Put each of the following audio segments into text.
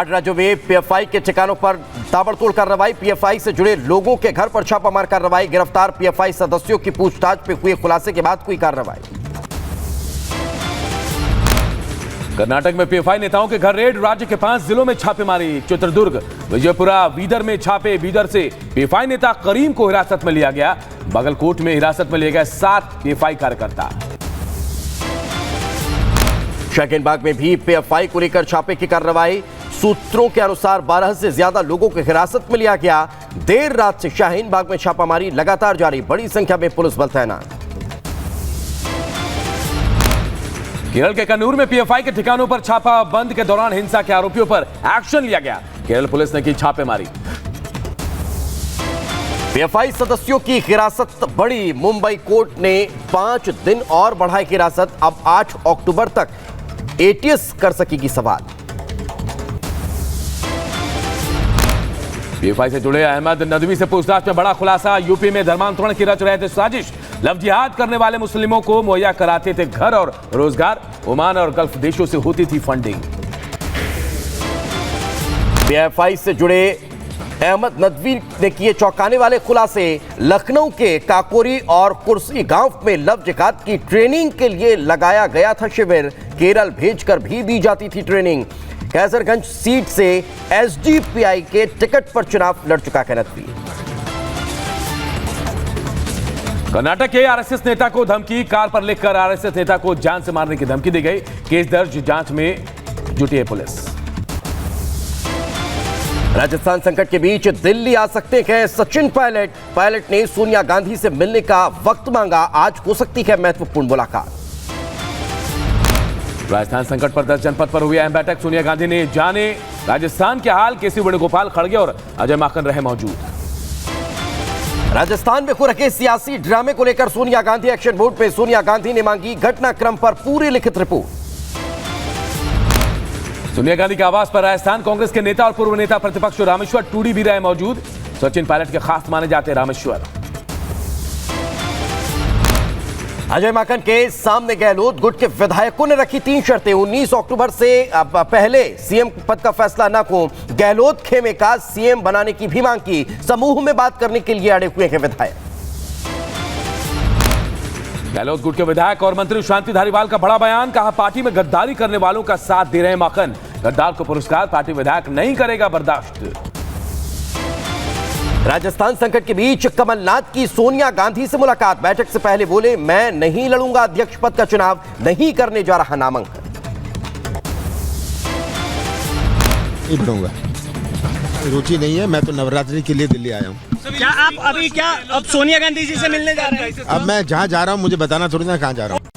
8 राज्यों में पीएफआई के ठिकानों पर ताबड़तोड़ कार्रवाई। पीएफआई से जुड़े लोगों के घर पर छापामार कार्रवाई। गिरफ्तार पीएफआई सदस्यों की पूछताछ में हुए खुलासे के बाद हुई कार्रवाई। कर्नाटक में पीएफआई नेताओं के घर रेड। राज्य के 5 जिलों में छापेमारी। चित्रदुर्ग, विजयपुरा, बीदर में छापे। बीदर से पीएफआई नेता करीम को हिरासत में लिया गया। बागलकोट में हिरासत में लिए गए 7 पीएफआई कार्यकर्ता। शाहीनबाग में भी पीएफआई को लेकर छापे की कार्रवाई। सूत्रों के अनुसार 12 से ज्यादा लोगों को हिरासत में लिया गया। देर रात से शाहीनबाग में छापामारी लगातार जारी। बड़ी संख्या में पुलिस बल तैनात। केरल के कन्नूर में पीएफआई के ठिकानों पर छापा। बंद के दौरान हिंसा के आरोपियों पर एक्शन लिया गया। केरल पुलिस ने की छापेमारी। पीएफआई सदस्यों की हिरासत बढ़ी। मुंबई कोर्ट ने 5 दिन और बढ़ाई हिरासत। अब 8 अक्टूबर तक एटीएस कर सकेगी सवाल। पीएफआई से जुड़े अहमद नदवी से पूछताछ में बड़ा खुलासा। यूपी में धर्मांतरण की रच रहे थे साजिश। लव जिहाद करने वाले मुस्लिमों को मुहैया कराते थे घर और रोजगार। ओमान और गल्फ देशों से होती थी फंडिंग। पीएफआई से जुड़े अहमद नदवी ने किए चौंकाने वाले खुलासे। लखनऊ के काकोरी और कुर्सी गांव में लव जिहाद की ट्रेनिंग के लिए लगाया गया था शिविर। केरल भेजकर भी दी जाती थी ट्रेनिंग। कैसरगंज सीट से एसडीपीआई के टिकट पर चुनाव लड़ चुका है नदवी। कर्नाटक के आरएसएस नेता को धमकी। कार पर लिखकर आरएसएस नेता को जान से मारने की धमकी दी गई। केस दर्ज, जांच में जुटी है पुलिस। राजस्थान संकट के बीच दिल्ली आ सकते हैं सचिन पायलट। पायलट ने सोनिया गांधी से मिलने का वक्त मांगा। आज हो सकती है महत्वपूर्ण मुलाकात। राजस्थान संकट पर 10 जनपद पर हुई अहम बैठक। सोनिया गांधी ने जाने राजस्थान के हाल। केसी वेणुगोपाल खड़गे और अजय माकन रहे मौजूद। राजस्थान में हो रखे सियासी ड्रामे को लेकर सोनिया गांधी एक्शन मोड में। सोनिया गांधी ने मांगी घटनाक्रम पर पूरी लिखित रिपोर्ट। सोनिया गांधी के आवास पर राजस्थान कांग्रेस के नेता और पूर्व नेता प्रतिपक्ष रामेश्वर टूडी भी रहे मौजूद। सचिन पायलट के खास माने जाते रामेश्वर। अजय माकन के सामने गहलोत गुट के विधायकों ने रखी 3 शर्तें। 19 अक्टूबर से पहले सीएम पद का फैसला न हो। गहलोत खेमे का सीएम बनाने की भी मांग की। समूह में बात करने के लिए अड़े हुए हैं विधायक। गहलोत गुट के विधायक और मंत्री शांति धारीवाल का बड़ा बयान। कहा पार्टी में गद्दारी करने वालों का साथ दे रहे माकन। गद्दार को पुरस्कार पार्टी विधायक नहीं करेगा बर्दाश्त। राजस्थान संकट के बीच कमलनाथ की सोनिया गांधी से मुलाकात। बैठक से पहले बोले मैं नहीं लड़ूंगा अध्यक्ष पद का चुनाव। नहीं करने जा रहा नामांकन। नहीं लड़ूंगा, रुचि नहीं है। मैं तो नवरात्रि के लिए दिल्ली आया हूँ। क्या आप अब सोनिया गांधी जी से मिलने जा रहे हैं? अब मैं जहाँ जा रहा हूँ मुझे बताना थोड़ी ना कहाँ जा रहा हूँ।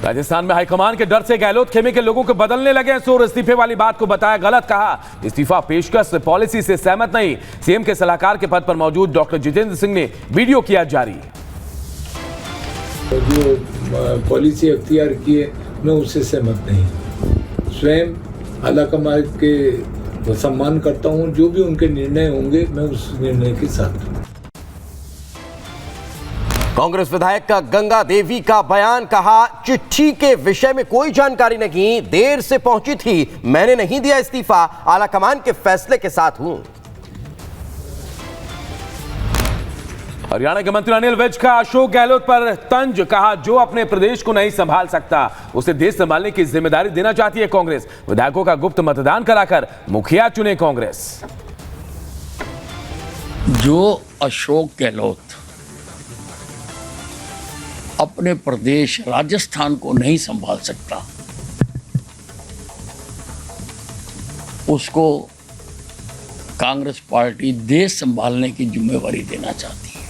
राजस्थान में हाईकमान के डर से गहलोत खेमे के लोगों को बदलने लगे। सोर इस्तीफे वाली बात को बताया गलत। कहा इस्तीफा पेशकश पॉलिसी से सहमत नहीं। सीएम के सलाहकार के पद पर मौजूद डॉक्टर जितेंद्र सिंह ने वीडियो किया जारी। जो पॉलिसी अख्तियार की है मैं उससे सहमत नहीं। स्वयं आलाकमान के सम्मान करता हूं। जो भी उनके निर्णय होंगे मैं उस निर्णय के साथ हूं। कांग्रेस विधायक का गंगा देवी का बयान। कहा चिट्ठी के विषय में कोई जानकारी नहीं। देर से पहुंची थी। मैंने नहीं दिया इस्तीफा। आलाकमान के फैसले के साथ हूं। हरियाणा के मंत्री अनिल विज का अशोक गहलोत पर तंज। कहा जो अपने प्रदेश को नहीं संभाल सकता उसे देश संभालने की जिम्मेदारी देना चाहती है कांग्रेस। विधायकों का गुप्त मतदान कराकर मुखिया चुने कांग्रेस। जो अशोक गहलोत अपने प्रदेश राजस्थान को नहीं संभाल सकता उसको कांग्रेस पार्टी देश संभालने की जिम्मेवारी देना चाहती है।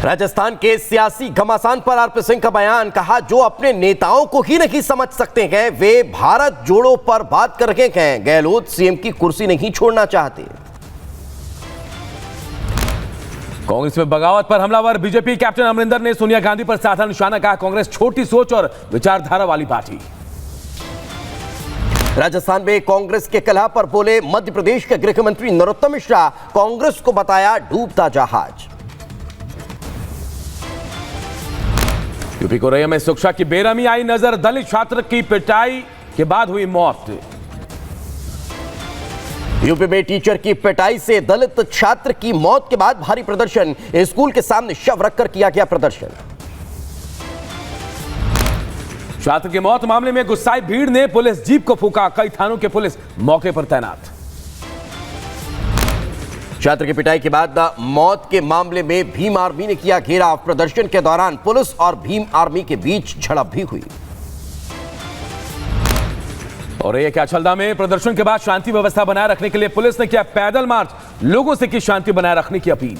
राजस्थान के सियासी घमासान पर आरपी सिंह का बयान। कहा जो अपने नेताओं को ही नहीं समझ सकते हैं वे भारत जोड़ो पर बात कर रहे हैं। गहलोत सीएम की कुर्सी नहीं छोड़ना चाहते। कांग्रेस में बगावत पर हमलावर बीजेपी कैप्टन अमरिंदर ने सोनिया गांधी पर साधा निशाना। कहा कांग्रेस छोटी सोच और विचारधारा वाली पार्टी। राजस्थान में कांग्रेस के कलह पर बोले मध्य प्रदेश के गृह मंत्री नरोत्तम मिश्रा। कांग्रेस को बताया डूबता जहाज। यूपी कोरैया में शिक्षा की बेरहमी आई नजर, दलित छात्र की पिटाई के बाद हुई मौत। यूपी में टीचर की पिटाई से दलित छात्र की मौत के बाद भारी प्रदर्शन, स्कूल के सामने शव रखकर किया गया प्रदर्शन। छात्र की मौत मामले में गुस्साई भीड़ ने पुलिस जीप को फूंका, कई थानों के पुलिस मौके पर तैनात। छात्र की पिटाई के बाद मौत के मामले में भीम आर्मी ने किया घेराव, प्रदर्शन के दौरान पुलिस और भीम आर्मी के बीच झड़प भी हुई। और एक अछलदा में प्रदर्शन के बाद शांति व्यवस्था बनाए रखने के लिए पुलिस ने किया पैदल मार्च, लोगों से की शांति बनाए रखने की अपील।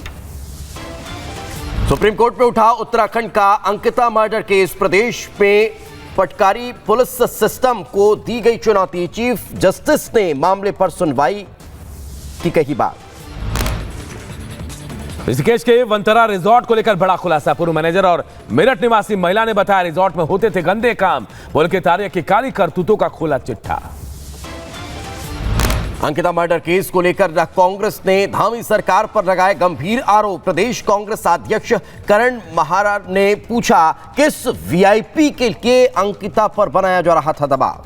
सुप्रीम कोर्ट में उठा उत्तराखंड का अंकिता मर्डर केस, प्रदेश में पटकारी पुलिस सिस्टम को दी गई चुनौती, चीफ जस्टिस ने मामले पर सुनवाई की कही बात। ऋषिकेश के वंतरा रिजॉर्ट को लेकर बड़ा खुलासा, पूर्व मैनेजर और मेरठ निवासी महिला ने बताया रिजॉर्ट में होते थे गंदे काम, बोल के तारिया की काली करतूतों का खुला चिट्ठा। अंकिता मर्डर केस को लेकर कांग्रेस ने धामी सरकार पर लगाए गंभीर आरोप, प्रदेश कांग्रेस अध्यक्ष करण महारा ने पूछा किस वीआईपी के लिए अंकिता पर बनाया जा रहा था दबाव।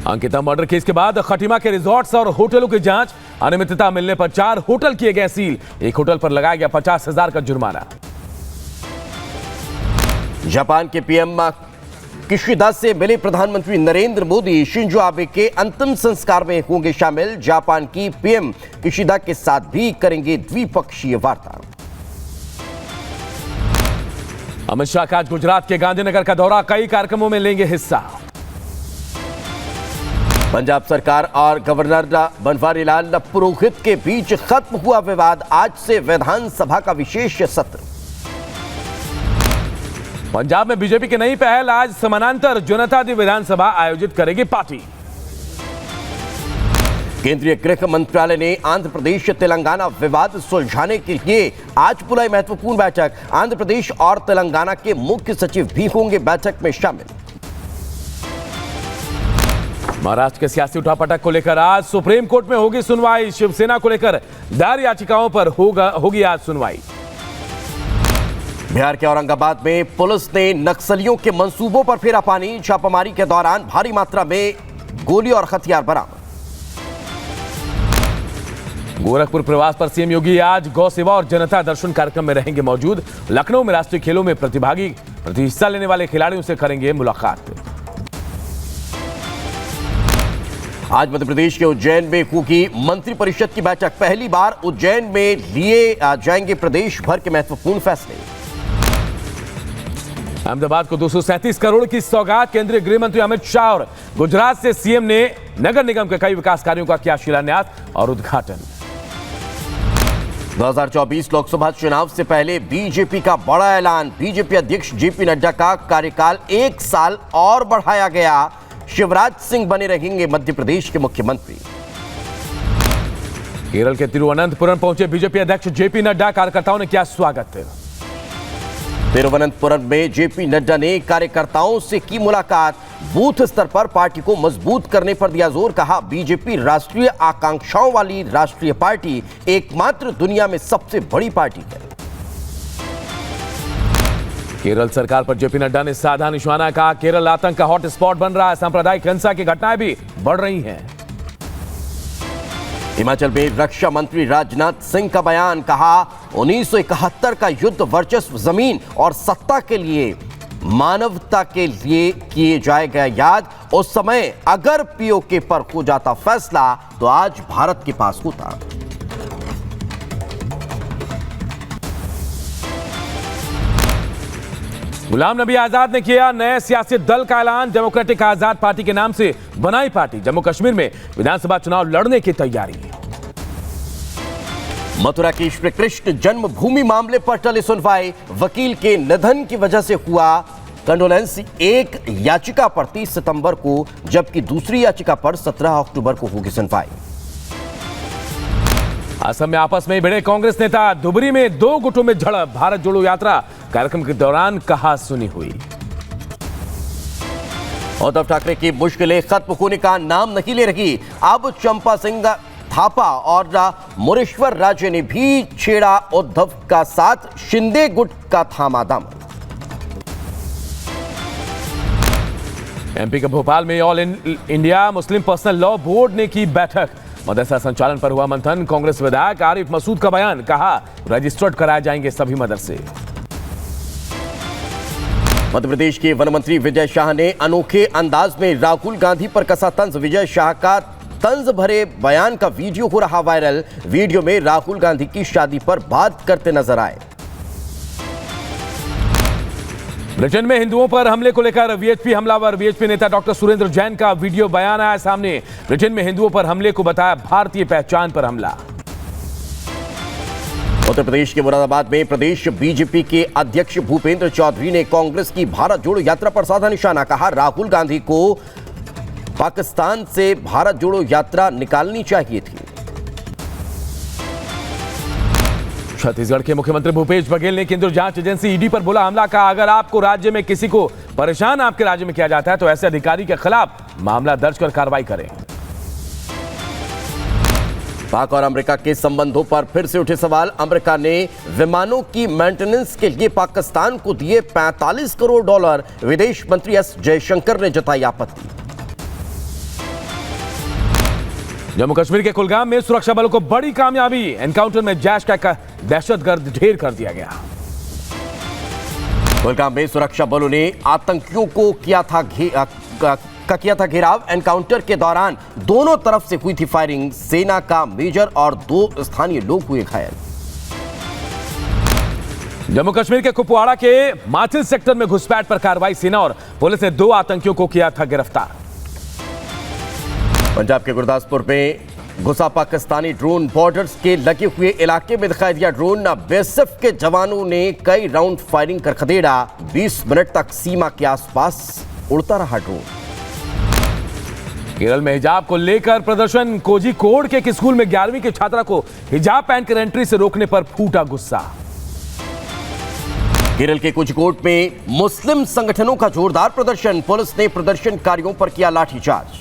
अंकिता मर्डर केस के बाद खटीमा के रिजॉर्ट्स और होटलों की जांच, अनियमितता मिलने पर 4 होटल किए गए सील, एक होटल पर लगाया गया 50,000 का जुर्माना। जापान के पीएम किशिदा से मिले प्रधानमंत्री नरेंद्र मोदी, शिंजो आबे के अंतिम संस्कार में होंगे शामिल, जापान की पीएम किशिदा के साथ भी करेंगे द्विपक्षीय वार्ता। अमित शाह का आज गुजरात के गांधीनगर का दौरा, कई कार्यक्रमों में लेंगे हिस्सा। पंजाब सरकार और गवर्नर बनवारी लाल पुरोहित के बीच खत्म हुआ विवाद, आज से विधानसभा का विशेष सत्र। पंजाब में बीजेपी की नई पहल, आज समानांतर जनता दी विधानसभा आयोजित करेगी पार्टी। केंद्रीय गृह मंत्रालय ने आंध्र प्रदेश तेलंगाना विवाद सुलझाने के लिए आज बुलाई महत्वपूर्ण बैठक, आंध्र प्रदेश और तेलंगाना के मुख्य सचिव भी होंगे बैठक में शामिल। महाराष्ट्र के सियासी उठापटक को लेकर आज सुप्रीम कोर्ट में होगी सुनवाई, शिवसेना को लेकर दायर याचिकाओं पर होगी आज सुनवाई। बिहार के औरंगाबाद में पुलिस ने नक्सलियों के मंसूबों पर फेरा पानी, छापामारी के दौरान भारी मात्रा में गोली और हथियार बरामद। गोरखपुर प्रवास पर सीएम योगी आज गौ सेवा और जनता दर्शन कार्यक्रम में रहेंगे मौजूद, लखनऊ में राष्ट्रीय खेलों में हिस्सा लेने वाले खिलाड़ियों से करेंगे मुलाकात। आज मध्य प्रदेश के उज्जैन में होगी मंत्रिपरिषद की बैठक, पहली बार उज्जैन में लिए जाएंगे प्रदेश भर के महत्वपूर्ण फैसले। अहमदाबाद को 237 करोड़ की सौगात, केंद्रीय गृह मंत्री अमित शाह और गुजरात से सीएम ने नगर निगम के कई विकास कार्यों का किया शिलान्यास और उद्घाटन। 2024 लोकसभा चुनाव से पहले बीजेपी का बड़ा ऐलान, बीजेपी अध्यक्ष जेपी नड्डा का कार्यकाल 1 साल और बढ़ाया गया, शिवराज सिंह बने रहेंगे मध्य प्रदेश के मुख्यमंत्री। केरल के तिरुवनंतपुरम पहुंचे बीजेपी अध्यक्ष जेपी नड्डा, कार्यकर्ताओं ने किया स्वागत। तिरुवनंतपुरम में जेपी नड्डा ने कार्यकर्ताओं से की मुलाकात, बूथ स्तर पर पार्टी को मजबूत करने पर दिया जोर, कहा बीजेपी राष्ट्रीय आकांक्षाओं वाली राष्ट्रीय पार्टी, एकमात्र दुनिया में सबसे बड़ी पार्टी है। केरल सरकार पर जेपी नड्डा ने साधा निशाना, कहा केरल आतंक का हॉटस्पॉट बन रहा है, सांप्रदायिक हिंसा की घटनाएं भी बढ़ रही हैं। हिमाचल में रक्षा मंत्री राजनाथ सिंह का बयान, कहा 1971 का युद्ध वर्चस्व, जमीन और सत्ता के लिए, मानवता के लिए किए जाएगा याद, उस समय अगर पीओके पर हो जाता फैसला तो आज भारत के पास होता। गुलाम नबी आजाद ने किया नए सियासी दल का ऐलान, डेमोक्रेटिक आजाद पार्टी के नाम से बनाई पार्टी, जम्मू कश्मीर में विधानसभा चुनाव लड़ने की तैयारी। मथुरा की श्री कृष्ण जन्मभूमि मामले पर टली सुनवाई, वकील के निधन की वजह से हुआ कंडोलेंस, एक याचिका पर 30 सितंबर को जबकि दूसरी याचिका पर 17 अक्टूबर को होगी सुनवाई। असम में आपस में भिड़े कांग्रेस नेता, धुबरी में 2 गुटों में झड़प, भारत जोड़ो यात्रा कार्यक्रम के दौरान कहा सुनी हुई। उद्धव ठाकरे की मुश्किलें खत्म होने का नाम नहीं ले रही, अब चंपा सिंह थापा और मुरेश्वर राज्य ने भी छेड़ा उद्धव का साथ, शिंदे गुट का थामा दम। एमपी के भोपाल में all India Muslim personal law board ने की बैठक। मदरसा संचालन पर हुआ मंथन। कांग्रेस विधायक आरिफ मसूद का बयान, कहा रजिस्टर्ड कराए जाएंगे सभी मदरसे। मध्य प्रदेश के वन मंत्री विजय शाह ने अनोखे अंदाज में राहुल गांधी पर कसा तंज। विजय शाह का तंज भरे बयान का वीडियो हो रहा वायरल। वीडियो में राहुल गांधी की शादी पर बात करते नजर आए। ब्रिटेन में हिंदुओं पर हमले को लेकर वीएचपी हमलावर। वीएचपी नेता डॉक्टर सुरेंद्र जैन का वीडियो बयान आया सामने। ब्रिटेन में हिंदुओं पर हमले को बताया भारतीय पहचान पर हमला। उत्तर प्रदेश के मुरादाबाद में प्रदेश बीजेपी के अध्यक्ष भूपेंद्र चौधरी ने कांग्रेस की भारत जोड़ो यात्रा पर साधा निशाना। कहा राहुल गांधी को पाकिस्तान से भारत जोड़ो यात्रा निकालनी चाहिए थी। छत्तीसगढ़ के मुख्यमंत्री भूपेश बघेल ने केंद्रीय जांच एजेंसी ईडी पर बोला हमला। कहा अगर आपको राज्य में किसी को परेशान आपके राज्य में किया जाता है तो ऐसे अधिकारी के खिलाफ मामला दर्ज कर कार्रवाई करें। पाक और अमेरिका के संबंधों पर फिर से उठे सवाल। अमेरिका ने विमानों की मेंटेनेंस के लिए पाकिस्तान को दिए $45 करोड़। विदेश मंत्री एस जयशंकर ने जताई आपत्ति। जम्मू कश्मीर के कुलगाम में सुरक्षा बलों को बड़ी कामयाबी। एनकाउंटर में जैश का दहशतगर्द ढेर कर दिया गया। कुलगाम में सुरक्षा बलों ने आतंकियों को किया था घेराव। एनकाउंटर के दौरान दोनों तरफ से हुई थी फायरिंग। सेना का मेजर और 2 स्थानीय लोग हुए घायल। जम्मू कश्मीर के कुपवाड़ा के माचिल सेक्टर में घुसपैठ पर कार्रवाई। सेना और पुलिस ने 2 आतंकियों को किया था गिरफ्तार। पंजाब के गुरदासपुर में घुसा पाकिस्तानी ड्रोन। बॉर्डर्स के लगे हुए इलाके में दिखाई दिया ड्रोन। बीएसएफ के जवानों ने कई राउंड फायरिंग कर खदेड़ा। 20 मिनट तक सीमा के आसपास उड़ता रहा ड्रोन। केरल में हिजाब को लेकर प्रदर्शन। कोझिकोड के एक स्कूल में 11वीं की छात्रा को हिजाब पहनकर एंट्री से रोकने पर फूटा गुस्सा। केरल के कोझिकोड में मुस्लिम संगठनों का जोरदार प्रदर्शन। पुलिस ने प्रदर्शनकारियों पर किया लाठीचार्ज।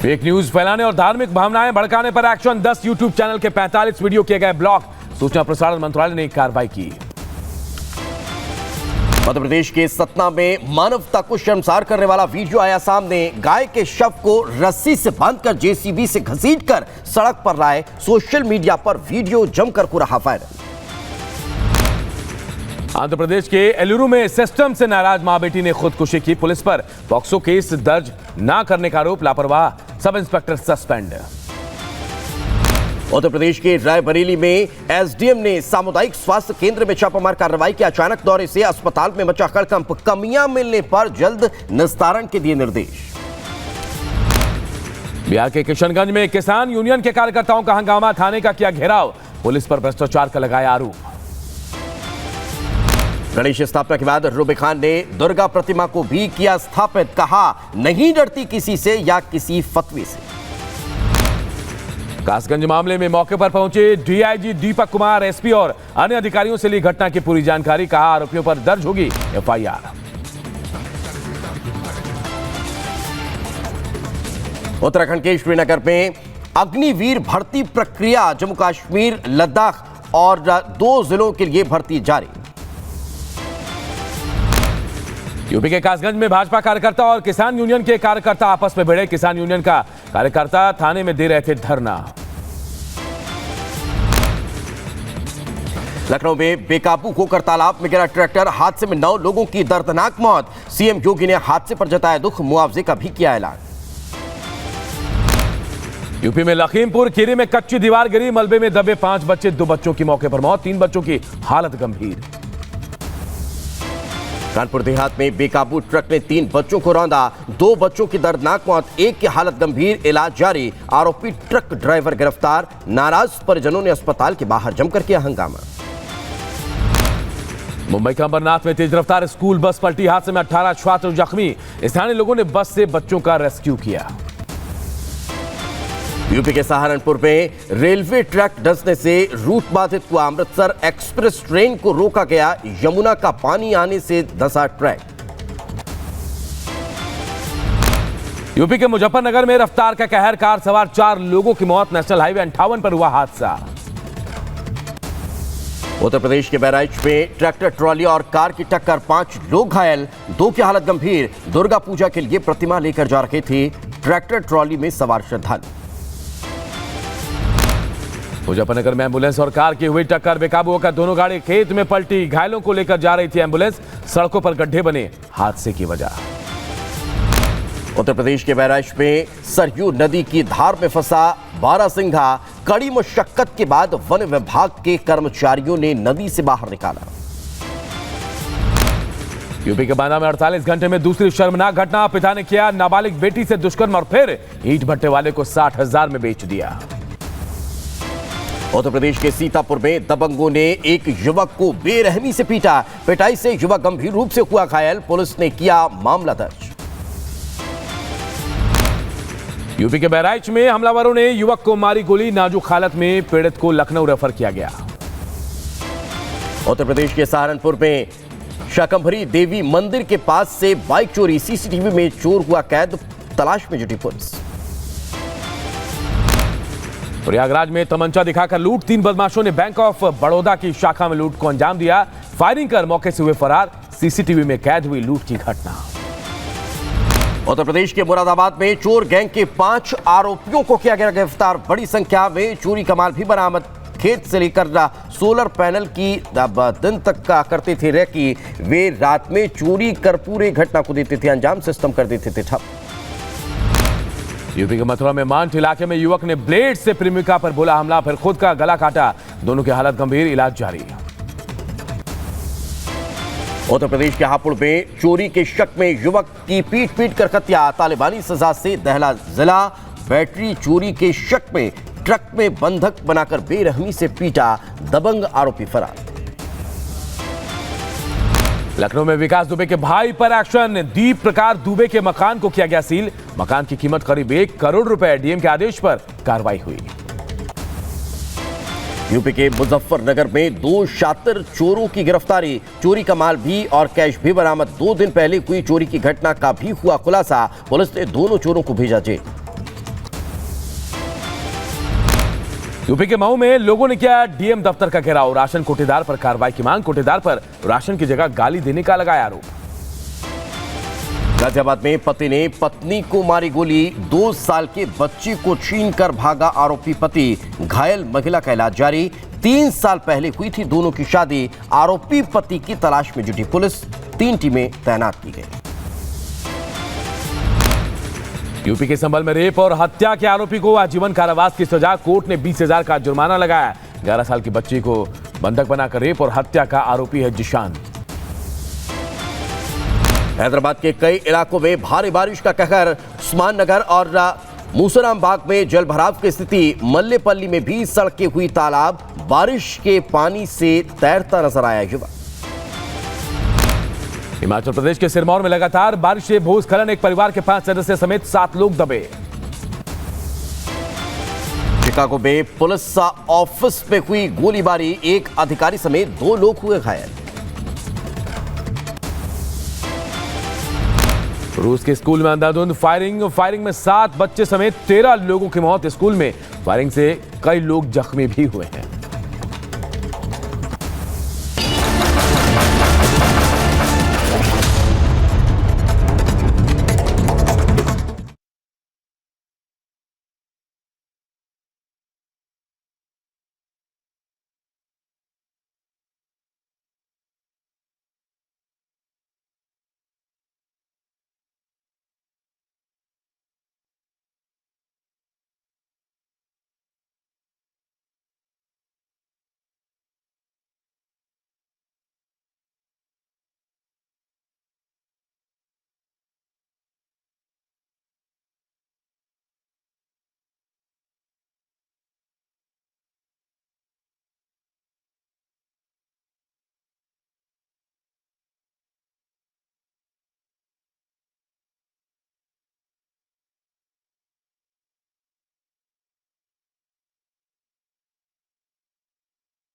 फेक न्यूज फैलाने और धार्मिक भावनाएं भड़काने पर एक्शन। 10 यूट्यूब चैनल के 45 वीडियो किए गए ब्लॉक। सूचना प्रसारण मंत्रालय ने कार्रवाई की। मध्य प्रदेश के सतना में मानवता को शर्मसार करने वाला वीडियो आया सामने। गाय के शव को रस्सी से बांधकर जेसीबी से घसीटकर सड़क पर लाए। सोशल मीडिया पर वीडियो जमकर हो रहा वायरल। आंध्र प्रदेश के एलुरु में सिस्टम से नाराज मां बेटी ने खुदकुशी की। पुलिस पर पॉक्सो केस दर्ज न करने का आरोप। लापरवाह sub inspector suspend. Uttar Pradesh के रायबरेली में एसडीएम ने सामुदायिक स्वास्थ्य केंद्र में छापामार कार्रवाई की। अचानक दौरे से अस्पताल में मचा हड़कंप। कमियां मिलने पर जल्द निस्तारण के दिए निर्देश। बिहार के किशनगंज में किसान यूनियन के कार्यकर्ताओं का हंगामा। थाने का किया घेराव। पुलिस पर भ्रष्टाचार का लगाया आरोप। गणेश स्थापना के बाद रूबी खान ने दुर्गा प्रतिमा को भी किया स्थापित। कहा नहीं डरती किसी से या किसी फतवे से। कासगंज मामले में मौके पर पहुंचे डीआईजी दीपक कुमार। एसपी और अन्य अधिकारियों से ली घटना की पूरी जानकारी। कहा आरोपियों पर दर्ज होगी एफआईआर। उत्तराखंड के श्रीनगर में अग्निवीर भर्ती प्रक्रिया। जम्मू कश्मीर, लद्दाख और 2 जिलों के लिए भर्ती जारी। यूपी के कासगंज में भाजपा कार्यकर्ता और किसान यूनियन के कार्यकर्ता आपस में भिड़े। किसान यूनियन का कार्यकर्ता थाने में दे रहे थे धरना। लखनऊ में बेकाबू होकर तालाब में गिरा ट्रैक्टर। हादसे में 9 लोगों की दर्दनाक मौत। सीएम योगी ने हादसे पर जताया दुख। मुआवजे का भी किया ऐलान। यूपी में लखीमपुर खीरी में कच्ची दीवार गिरी। मलबे में दबे 5 बच्चे। 2 बच्चों की मौके पर मौत। 3 बच्चों की हालत गंभीर। कानपुर देहात में बेकाबू ट्रक ने 3 बच्चों को रौंदा। 2 बच्चों की दर्दनाक मौत। एक की हालत गंभीर। इलाज जारी। आरोपी ट्रक ड्राइवर गिरफ्तार। नाराज परिजनों ने अस्पताल के बाहर जमकर किया हंगामा। मुंबई के अंबरनाथ में तेज रफ्तार स्कूल बस पलटी। हादसे में 18 छात्र जख्मी। स्थानीय लोगों ने बस से बच्चों का रेस्क्यू किया। यूपी के सहारनपुर में रेलवे ट्रैक धंसने से रूट बाधित हुआ। अमृतसर एक्सप्रेस ट्रेन को रोका गया। यमुना का पानी आने से धंसा ट्रैक। यूपी के मुजफ्फरनगर में रफ्तार का कहर, कार सवार 4 लोगों की मौत, नेशनल हाईवे 58 पर हुआ हादसा। उत्तर प्रदेश के बहराइच में ट्रैक्टर ट्रॉली और कार की टक्कर, 5 लोग घायल, 2 की हालत गंभीर। दुर्गा पूजा के लिए प्रतिमा लेकर जा रहे थे ट्रैक्टर ट्रॉली में सवार श्रद्धालु। मुजफ्फरनगर में एम्बुलेंस और कार की हुई टक्कर, बेकाबू होकर दोनों गाड़ी खेत में पलटी, घायलों को लेकर जा रही थी एम्बुलेंस, सड़कों पर गड्ढे बने हादसे की वजह। उत्तर प्रदेश के बहराइच में सरयू नदी की धार में फंसा बारहसिंघा, कड़ी मशक्कत के बाद वन विभाग के कर्मचारियों ने नदी से बाहर निकाला। यूपी के बांदा में 48 घंटे में दूसरी शर्मनाक घटना, पिता ने किया नाबालिग बेटी से दुष्कर्म और फिर ईंट भट्टे वाले को 60,000 में बेच दिया। उत्तर प्रदेश के सीतापुर में दबंगों ने एक युवक को बेरहमी से पीटा, पिटाई से युवक गंभीर रूप से हुआ घायल, पुलिस ने किया मामला दर्ज। यूपी के बहराइच में हमलावरों ने युवक को मारी गोली, नाजुक हालत में पीड़ित को लखनऊ रेफर किया गया। उत्तर प्रदेश के सहारनपुर में शाकंभरी देवी मंदिर के पास से बाइक चोरी, सीसीटीवी में चोर हुआ कैद, तलाश में जुटी पुलिस। प्रयागराज में तमंचा दिखाकर लूट, 3 बदमाशों ने बैंक ऑफ बड़ौदा की शाखा में लूट को अंजाम दिया, फायरिंग कर मौके से हुए फरार, सीसीटीवी में कैद हुई लूट की घटना। उत्तर प्रदेश के मुरादाबाद में चोर गैंग के 5 आरोपियों को किया गया गिरफ्तार, बड़ी संख्या में चोरी का माल भी बरामद, खेत से लेकर सोलर पैनल की दिन तक का करते थे रेकी, वे रात में चोरी कर पूरे घटना को देते थे अंजाम, सिस्टम कर देते थे ठप। यूपी के मथुरा में मांठ इलाके में युवक ने ब्लेड से प्रेमिका पर बोला हमला, फिर खुद का गला काटा, दोनों की हालत गंभीर, इलाज जारी। उत्तर प्रदेश के हापुड़ में चोरी के शक में युवक की पीट कर हत्या, तालिबानी सजा से दहला जिला, बैटरी चोरी के शक में ट्रक में बंधक बनाकर बेरहमी से पीटा, दबंग आरोपी फरार। लखनऊ में विकास दुबे के भाई पर एक्शन, दीप प्रकार दुबे के मकान को किया गया सील, मकान की कीमत करीब 1 करोड़ रुपए, डीएम के आदेश पर कार्रवाई हुई। यूपी के मुजफ्फरनगर में 2 शातिर चोरों की गिरफ्तारी, चोरी का माल भी और कैश भी बरामद, 2 दिन पहले हुई चोरी की घटना का भी हुआ खुलासा, पुलिस ने दोनों चोरों को भेजा जेल। यूपी के मऊ में लोगों ने किया डीएम दफ्तर का घेराव, राशन कोटेदार पर कार्रवाई की मांग, कोटेदार पर राशन की जगह गाली देने का लगाया आरोप। गाजियाबाद में पति ने पत्नी को मारी गोली, 2 साल के बच्चे को छीनकर भागा आरोपी पति, घायल महिला का इलाज जारी, 3 साल पहले हुई थी दोनों की शादी, आरोपी पति की तलाश में जुटी पुलिस, 3 टीमें तैनात की गई। यूपी के संभल में रेप और हत्या के आरोपी को आजीवन कारावास की सजा, कोर्ट ने 20,000 का जुर्माना लगाया, 11 साल की बच्ची को बंधक बनाकर रेप और हत्या का आरोपी है जिशान। हैदराबाद के कई इलाकों में भारी बारिश का कहर, उस्मान नगर और मूसराम बाग में जल भराव की स्थिति, मल्लेपल्ली में भी सड़कें हुई तालाब, बारिश के पानी से तैरता नजर आया युवक। हिमाचल प्रदेश के सिरमौर में लगातार बारिश से भूस्खलन, एक परिवार के 5 सदस्य समेत 7 लोग दबे। शिकागो में पुलिस ऑफिस में हुई गोलीबारी, एक अधिकारी समेत 2 लोग हुए घायल। रूस के स्कूल में अंधाधुंध फायरिंग में 7 बच्चे समेत 13 लोगों की मौत, स्कूल में फायरिंग से कई लोग जख्मी भी हुए हैं।